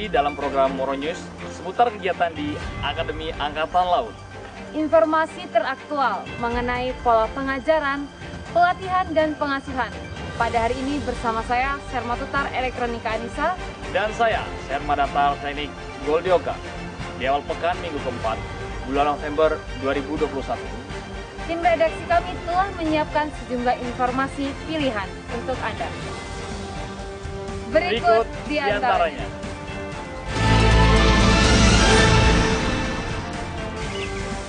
Masih dalam program Moro News seputar kegiatan di Akademi Angkatan Laut. Informasi teraktual mengenai pola pengajaran, pelatihan, dan pengasuhan. Pada hari ini bersama saya, Sermatutar Elektronika Anissa. Dan saya, Sermadatar Teknik Goldioka. Di awal pekan minggu keempat, bulan November 2021. Tim redaksi kami telah menyiapkan sejumlah informasi pilihan untuk Anda. Berikut di antaranya.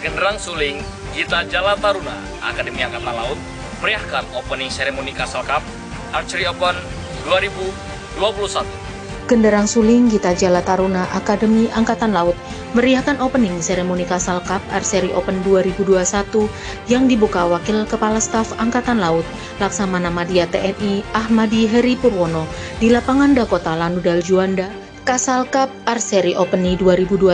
Genderang Suling Gita Jala Taruna Akademi Angkatan Laut meriahkan opening seremoni Castle Cup Archery Open 2021. Genderang Suling Gita Jala Taruna Akademi Angkatan Laut meriahkan opening seremoni Castle Cup Archery Open 2021 yang dibuka Wakil Kepala Staf Angkatan Laut Laksamana Madya TNI Ahmadi Heri Purwono di lapangan Dakota Lanudal Juanda. Castle Cup Archery Open 2021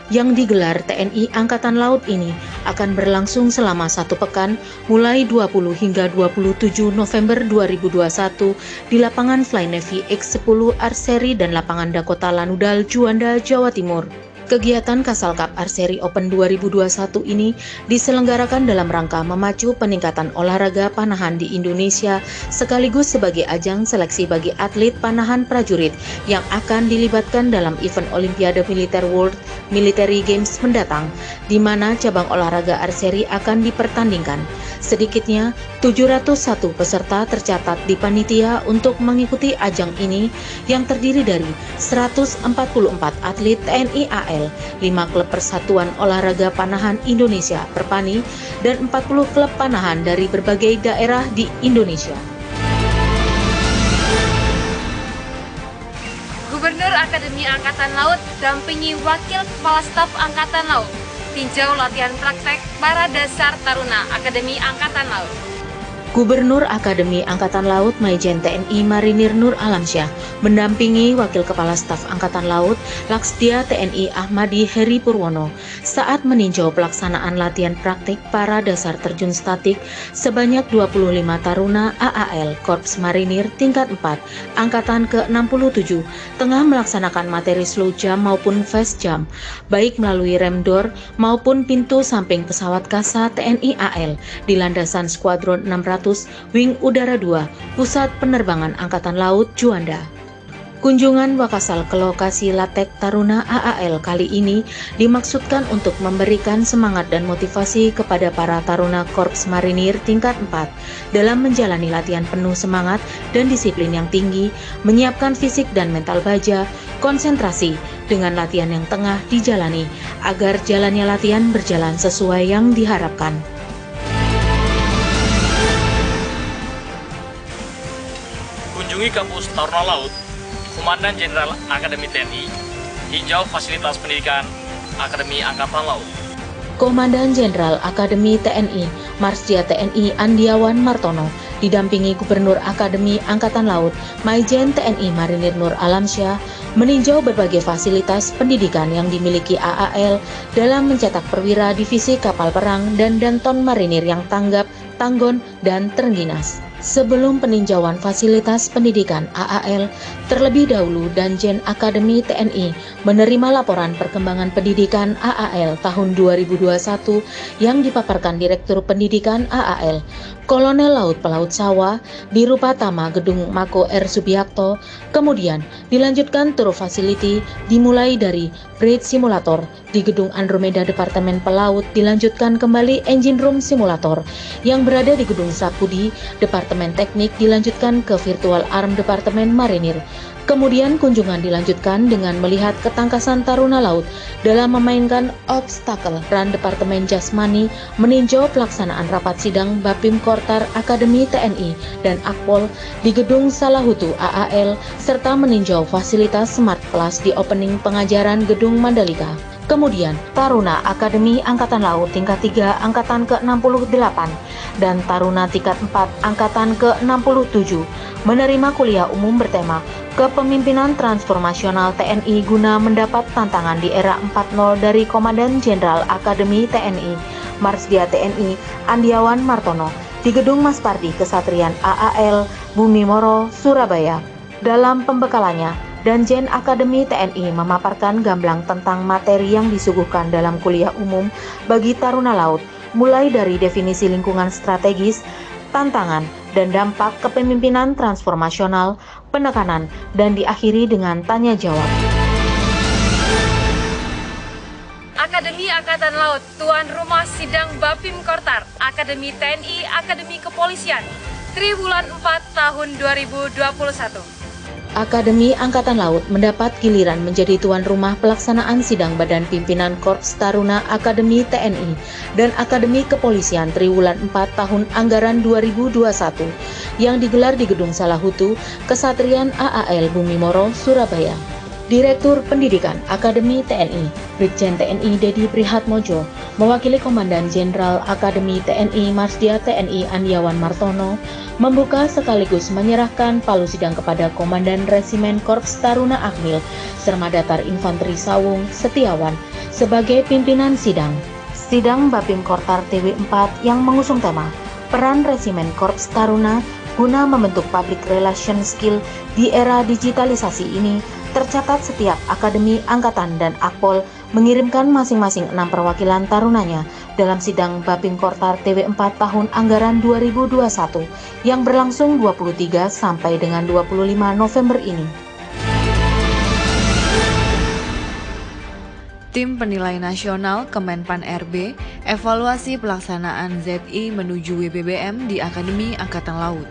yang digelar TNI Angkatan Laut ini akan berlangsung selama 1 pekan mulai 20 hingga 27 November 2021 di lapangan Fly Navy X10 Archery dan lapangan Dakota Lanudal Juanda, Jawa Timur. Kegiatan Castle Cup Archery Open 2021 ini diselenggarakan dalam rangka memacu peningkatan olahraga panahan di Indonesia sekaligus sebagai ajang seleksi bagi atlet panahan prajurit yang akan dilibatkan dalam event Olimpiade Militer World Military Games mendatang, di mana cabang olahraga archery akan dipertandingkan. Sedikitnya 701 peserta tercatat di panitia untuk mengikuti ajang ini yang terdiri dari 144 atlet TNI AL, 5 klub Persatuan Olahraga Panahan Indonesia Perpani, dan 40 klub panahan dari berbagai daerah di Indonesia. Gubernur Akademi Angkatan Laut dampingi Wakil Kepala Staf Angkatan Laut tinjau latihan praktek para dasar taruna Akademi Angkatan Laut. Gubernur Akademi Angkatan Laut Maijen TNI Marinir Nur Alamsyah mendampingi Wakil Kepala Staf Angkatan Laut Laksdia TNI Ahmadi Heri Purwono saat meninjau pelaksanaan latihan praktik para dasar terjun statik sebanyak 25 taruna AAL Korps Marinir tingkat 4 Angkatan ke-67 tengah melaksanakan materi slow jump maupun fast jump baik melalui rem door maupun pintu samping pesawat kasa TNI AL di landasan Skuadron 600 Wing Udara 2, Pusat Penerbangan Angkatan Laut Juanda. Kunjungan Wakasal ke lokasi Latek Taruna AAL kali ini dimaksudkan untuk memberikan semangat dan motivasi kepada para taruna Korps Marinir tingkat 4 dalam menjalani latihan penuh semangat dan disiplin yang tinggi, menyiapkan fisik dan mental baja, konsentrasi dengan latihan yang tengah dijalani agar jalannya latihan berjalan sesuai yang diharapkan. Kunjungi kampus Taruna Laut, Komandan Jenderal Akademi TNI, hijau fasilitas pendidikan Akademi Angkatan Laut. Komandan Jenderal Akademi TNI Marsdia TNI Andiawan Martono didampingi Gubernur Akademi Angkatan Laut Maijen TNI Marinir Nur Alamsyah meninjau berbagai fasilitas pendidikan yang dimiliki AAL dalam mencetak perwira divisi kapal perang dan danton marinir yang tanggap, tanggon, dan terengginas. Sebelum peninjauan fasilitas pendidikan AAL, terlebih dahulu Danjen Akademi TNI menerima laporan perkembangan pendidikan AAL tahun 2021 yang dipaparkan Direktur Pendidikan AAL, Kolonel Laut Pelaut Sawah di Rupatama Gedung Mako R. Subiakto. Kemudian dilanjutkan tour facility dimulai dari Bridge Simulator di Gedung Andromeda Departemen Pelaut, dilanjutkan kembali Engine Room Simulator yang berada di Gedung Sapudi Departemen Teknik, dilanjutkan ke Virtual Arm Departemen Marinir. Kemudian kunjungan dilanjutkan dengan melihat ketangkasan taruna laut dalam memainkan obstacle run Departemen Jasmani, meninjau pelaksanaan rapat sidang Bapim Kortar Akademi TNI dan Akpol di Gedung Salahutu AAL, serta meninjau fasilitas Smart Class di opening pengajaran Gedung Mandalika. Kemudian, Taruna Akademi Angkatan Laut tingkat 3 Angkatan ke-68 dan Taruna tingkat 4 Angkatan ke-67 menerima kuliah umum bertema Kepemimpinan Transformasional TNI guna mendapat tantangan di era 4.0 dari Komandan Jenderal Akademi TNI Marsdia TNI Andiawan Martono di Gedung Maspardi Kesatrian AAL Bumi Moro, Surabaya. Dalam pembekalannya, Danjen Akademi TNI memaparkan gamblang tentang materi yang disuguhkan dalam kuliah umum bagi taruna laut, mulai dari definisi lingkungan strategis, tantangan, dan dampak kepemimpinan transformasional, penekanan, dan diakhiri dengan tanya jawab. Akademi Angkatan Laut, tuan rumah sidang Bapim Kortar, Akademi TNI, Akademi Kepolisian, Triwulan 4 tahun 2021. Akademi Angkatan Laut mendapat giliran menjadi tuan rumah pelaksanaan sidang Badan Pimpinan Korps Taruna Akademi TNI dan Akademi Kepolisian Triwulan 4 tahun anggaran 2021 yang digelar di Gedung Salahutu, Kesatrian AAL Bumi Moro, Surabaya. Direktur Pendidikan Akademi TNI, Brigjen TNI Dedi Prihatmojo, mewakili Komandan Jenderal Akademi TNI Marsdia TNI Andiawan Martono, membuka sekaligus menyerahkan palu sidang kepada Komandan Resimen Korps Taruna Akmil, Sermadatar Infanteri Sawung Setiawan, sebagai pimpinan sidang. Sidang Bapim Kortar TW4 yang mengusung tema Peran Resimen Korps Taruna guna membentuk public relation skill di era digitalisasi ini, tercatat setiap Akademi Angkatan dan Akpol mengirimkan masing-masing 6 perwakilan tarunanya dalam sidang Bapim Kortar TW4 tahun anggaran 2021 yang berlangsung 23 sampai dengan 25 November ini. Tim Penilai Nasional Kemenpan RB evaluasi pelaksanaan ZI menuju WBBM di Akademi Angkatan Laut.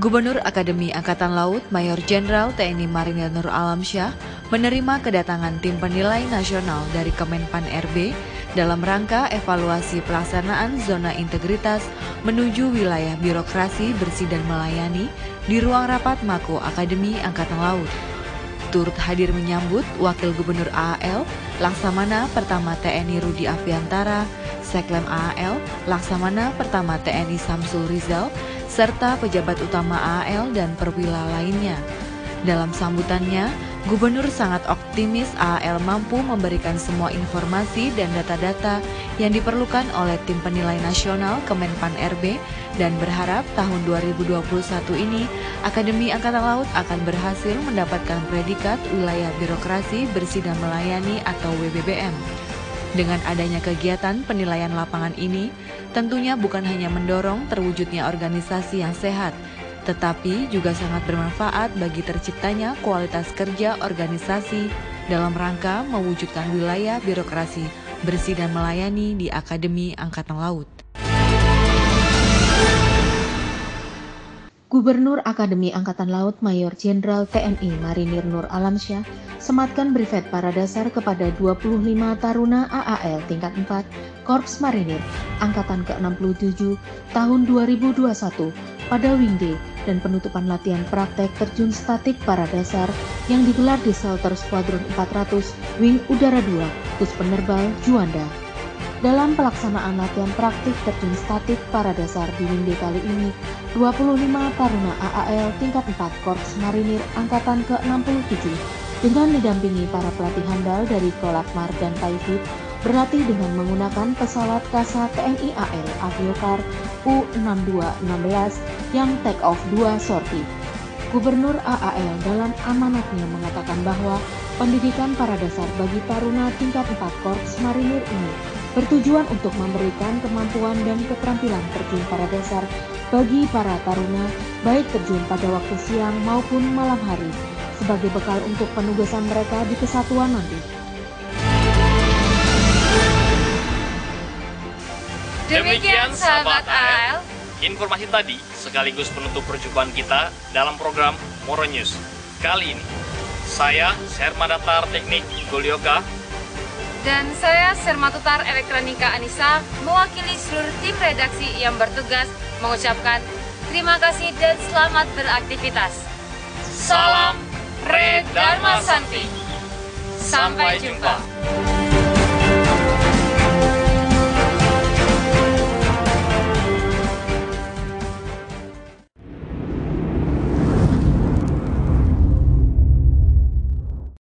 Gubernur Akademi Angkatan Laut Mayor Jenderal TNI Marinir Nur Alamsyah menerima kedatangan tim penilai nasional dari Kemenpan RB dalam rangka evaluasi pelaksanaan zona integritas menuju wilayah birokrasi bersih dan melayani di ruang rapat Mako Akademi Angkatan Laut. Turut hadir menyambut Wakil Gubernur AAL, Laksamana Pertama TNI Rudi Afiantara, Seklem AAL, Laksamana Pertama TNI Samsul Rizal, serta pejabat utama AAL dan perwira lainnya. Dalam sambutannya, Gubernur sangat optimis AAL mampu memberikan semua informasi dan data-data yang diperlukan oleh tim penilai nasional Kemenpan RB dan berharap tahun 2021 ini Akademi Angkatan Laut akan berhasil mendapatkan predikat wilayah birokrasi bersih dan melayani atau WBBM. Dengan adanya kegiatan penilaian lapangan ini, tentunya bukan hanya mendorong terwujudnya organisasi yang sehat, tetapi juga sangat bermanfaat bagi terciptanya kualitas kerja organisasi dalam rangka mewujudkan wilayah birokrasi bersih dan melayani di Akademi Angkatan Laut. Gubernur Akademi Angkatan Laut Mayor Jenderal TNI Marinir Nur Alamsyah sematkan brevet para dasar kepada 25 taruna AAL tingkat 4 Korps Marinir Angkatan ke-67 tahun 2021 pada Wingday dan penutupan latihan praktek terjun statik para dasar yang digelar di Shelter Squadron 400 Wing Udara 2 Pus Penerbal Juanda. Dalam pelaksanaan latihan praktik terjun statik para dasar di Wingday kali ini, 25 taruna AAL tingkat 4 Korps Marinir Angkatan ke-67 dengan didampingi para pelatih handal dari Kolakmar dan Taifib berlatih dengan menggunakan pesawat Kasa TNI AL Aviokar U6216 yang take off 2 sorti. Gubernur AAL dalam amanatnya mengatakan bahwa pendidikan para dasar bagi taruna tingkat 4 Korps Marinir ini bertujuan untuk memberikan kemampuan dan keterampilan terjun para dasar bagi para taruna baik terjun pada waktu siang maupun malam hari sebagai bekal untuk penugasan mereka di kesatuan nanti. Demikian sahabat AAL, informasi tadi sekaligus penutup perjumpaan kita dalam program Moro News. Kali ini, saya Sermadatar Teknik Golioka dan saya Sermatutar Elektronika Anissa mewakili seluruh tim redaksi yang bertugas mengucapkan terima kasih dan selamat beraktivitas. Salam Re Dharma Santi. Sampai jumpa.